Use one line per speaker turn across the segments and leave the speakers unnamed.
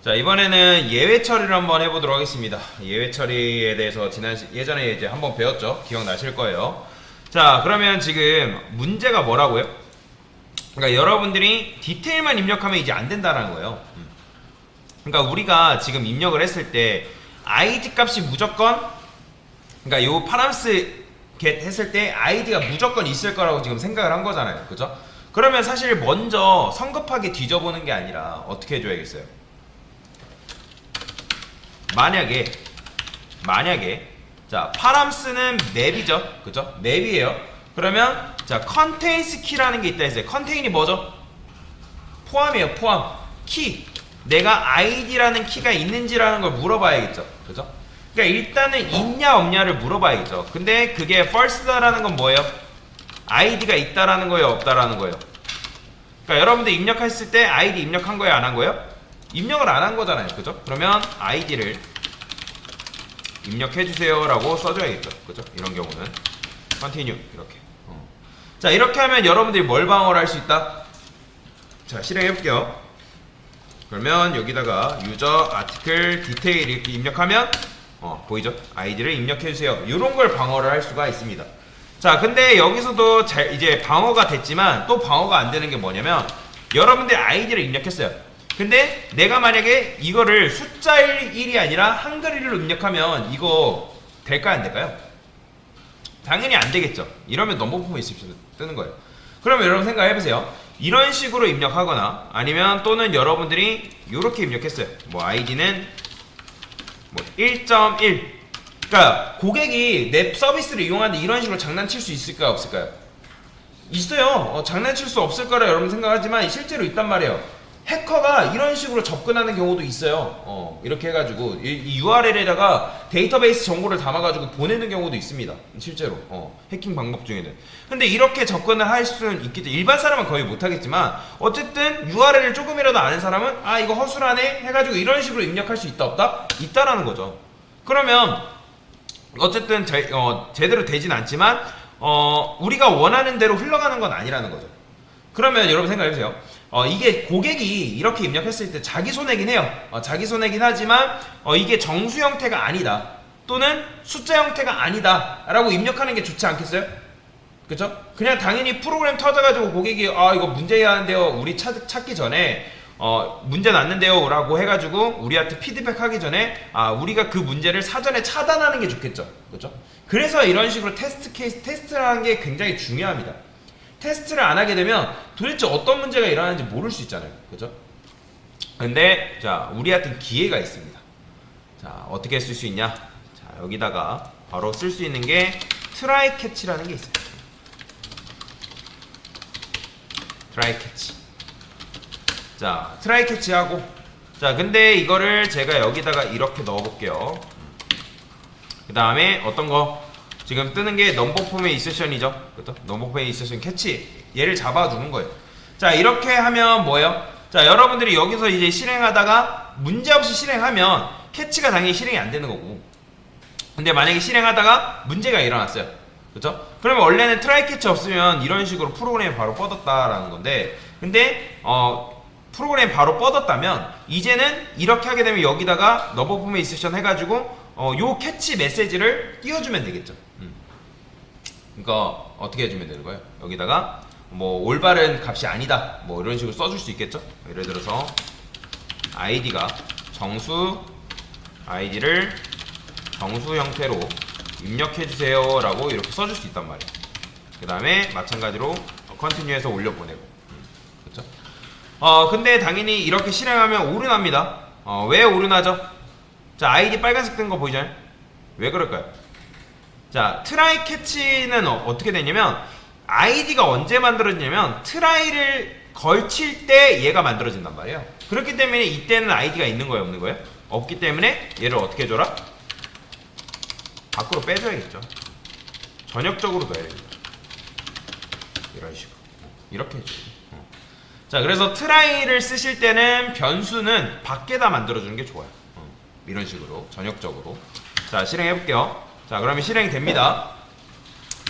자, 이번에는 예외 처리를 한번 해보도록 하겠습니다. 예외 처리에 대해서 예전에 이제 한번 배웠죠? 기억나실 거예요. 자, 그러면 지금 문제가 뭐라고요? 그러니까 여러분들이 디테일만 입력하면 이제 안 된다는 거예요. 그러니까 우리가 지금 입력을 했을 때 id 값이 무조건, 그러니까 요 파람스 get 했을 때 id가 무조건 있을 거라고 지금 생각을 한 거잖아요. 그죠? 그러면 사실 먼저 성급하게 뒤져보는 게 아니라 어떻게 해줘야겠어요? 만약에 자, 파람스는 맵이죠. 그죠? 맵이에요. 그러면 자, contains key라는 게 있다 했어요. contain이 뭐죠? 포함이에요. 포함. 키. 내가 id라는 키가 있는지라는 걸 물어봐야겠죠. 그죠? 그러니까 일단은 있냐 없냐를 물어봐야겠죠. 근데 그게 false다라는 건 뭐예요? id가 있다라는 거예요, 없다라는 거예요? 그러니까 여러분들 입력했을 때 id 입력한 거예요, 안 한 거예요? 입력을 안 한 거잖아요. 그죠? 그러면 id를 입력해주세요 라고 써줘야겠죠. 그죠? 이런 경우는 continue 이렇게. 자, 이렇게 하면 여러분들이 뭘 방어를 할 수 있다? 자, 실행해볼게요. 그러면 여기다가 user article detail 이렇게 입력하면 보이죠? id를 입력해주세요. 이런 걸 방어를 할 수가 있습니다. 자, 근데 여기서도 이제 방어가 됐지만 또 방어가 안 되는 게 뭐냐면 여러분들 id를 입력했어요. 근데 내가 만약에 이거를 숫자 1이 아니라 한글 1로 입력하면 이거 될까요, 안 될까요? 당연히 안 되겠죠. 이러면 넘버폼이 뜨는 거예요. 그러면 여러분 생각해보세요. 이런 식으로 입력하거나 아니면 또는 여러분들이 이렇게 입력했어요. 뭐 id는 뭐 1.1. 그러니까 고객이 내 서비스를 이용하는데 이런 식으로 장난칠 수 있을까요, 없을까요? 있어요. 장난칠 수 없을 거라 여러분 생각하지만 실제로 있단 말이에요. 해커가 이런 식으로 접근하는 경우도 있어요. 이렇게 해가지고 이 URL에다가 데이터베이스 정보를 담아가지고 보내는 경우도 있습니다. 실제로 해킹 방법 중에는. 근데 이렇게 접근을 할 수는 있겠죠. 일반 사람은 거의 못하겠지만 어쨌든 URL을 조금이라도 아는 사람은 아, 이거 허술하네 해가지고 이런 식으로 입력할 수 있다 없다? 있다라는 거죠. 그러면 어쨌든 제대로 되진 않지만 우리가 원하는 대로 흘러가는 건 아니라는 거죠. 그러면 여러분 생각해보세요. 이게 고객이 이렇게 입력했을 때 자기 손해긴 해요. 자기 손해긴 하지만 이게 정수 형태가 아니다 또는 숫자 형태가 아니다 라고 입력하는 게 좋지 않겠어요? 그쵸? 그냥 당연히 프로그램 터져가지고 고객이 이거 문제야는데요 우리 찾기 전에 문제 났는데요 라고 해가지고 우리한테 피드백 하기 전에 우리가 그 문제를 사전에 차단하는 게 좋겠죠. 그죠? 그래서 이런 식으로 테스트라는 게 굉장히 중요합니다. 테스트를 안 하게 되면 도대체 어떤 문제가 일어나는지 모를 수 있잖아요. 그죠? 근데 자, 우리한테 기회가 있습니다. 자, 어떻게 쓸 수 있냐? 자, 여기다가 바로 쓸 수 있는 게 try catch라는 게 있어요. try catch. 자, try catch하고 자, 근데 이거를 제가 여기다가 이렇게 넣어 볼게요. 그 다음에 어떤 거 지금 뜨는 게 넘버폼의 인서션이죠. 그렇죠? 넘버폼의 인서션 캐치. 얘를 잡아주는 거예요. 자, 이렇게 하면 뭐예요? 자, 여러분들이 여기서 이제 실행하다가 문제없이 실행하면 캐치가 당연히 실행이 안 되는 거고. 근데 만약에 실행하다가 문제가 일어났어요. 그렇죠? 그러면 원래는 트라이 캐치 없으면 이런 식으로 프로그램이 바로 뻗었다라는 건데, 근데 프로그램이 바로 뻗었다면 이제는 이렇게 하게 되면 여기다가 넘버폼의 인서션 해가지고 요 캐치 메시지를 띄워주면 되겠죠. 그러니까 어떻게 해주면 되는 거예요? 여기다가 뭐 올바른 값이 아니다 뭐 이런 식으로 써줄 수 있겠죠. 예를 들어서 id가 정수 id를 정수 형태로 입력해주세요 라고 이렇게 써줄 수 있단 말이에요. 그 다음에 마찬가지로 continue해서 올려보내고. 그렇죠? 근데 당연히 이렇게 실행하면 오류납니다. 왜 오류나죠? 자, id 빨간색 뜬 거 보이잖아요? 왜 그럴까요? 자, try catch는 어떻게 되냐면 id가 언제 만들어지냐면 try를 걸칠 때 얘가 만들어진단 말이에요. 그렇기 때문에 이때는 id가 있는 거예요, 없는 거예요? 없기 때문에 얘를 어떻게 해줘라? 밖으로 빼줘야겠죠. 전역적으로 넣어야겠죠. 이런 식으로 이렇게 해줘요. 자, 그래서 try를 쓰실 때는 변수는 밖에다 만들어주는 게 좋아요. 이런 식으로 전역적으로. 자, 실행해볼게요. 자, 그러면 실행이 됩니다.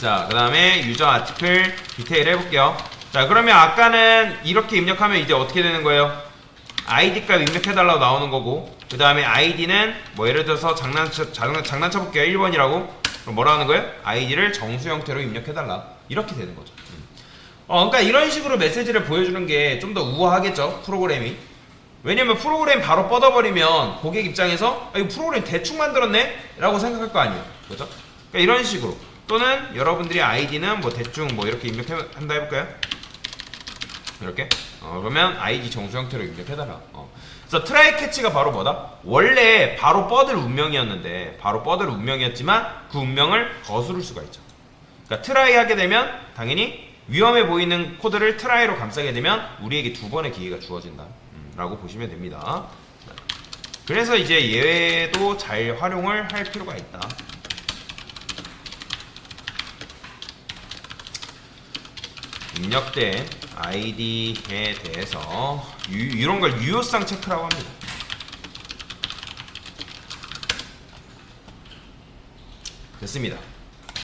자, 그 다음에 유저 아티클 디테일 해볼게요. 자, 그러면 아까는 이렇게 입력하면 이제 어떻게 되는 거예요? id 값 입력해달라고 나오는 거고, 그 다음에 id는 뭐 예를 들어서 장난쳐 볼게요. 1번이라고. 그럼 뭐라 하는 거예요? id를 정수 형태로 입력해달라. 이렇게 되는 거죠. 그러니까 이런 식으로 메시지를 보여주는 게 좀 더 우아하겠죠, 프로그램이. 왜냐면 프로그램 바로 뻗어버리면 고객 입장에서 이거 프로그램 대충 만들었네? 라고 생각할 거 아니에요. 그죠? 그러니까 이런 식으로. 또는 여러분들이 id는 뭐 대충 뭐 이렇게 입력한다 해볼까요? 이렇게. 그러면 id 정수 형태로 입력해달라. 그래서 트라이 캐치가 바로 뭐다? 원래 바로 뻗을 운명이었는데, 바로 뻗을 운명이었지만 그 운명을 거스를 수가 있죠. 그러니까 트라이 하게 되면 당연히 위험해 보이는 코드를 트라이로 감싸게 되면 우리에게 2번의 기회가 주어진다 라고 보시면 됩니다. 그래서 이제 얘도 잘 활용을 할 필요가 있다. 입력된 id에 대해서 이런 걸 유효성 체크라고 합니다. 됐습니다.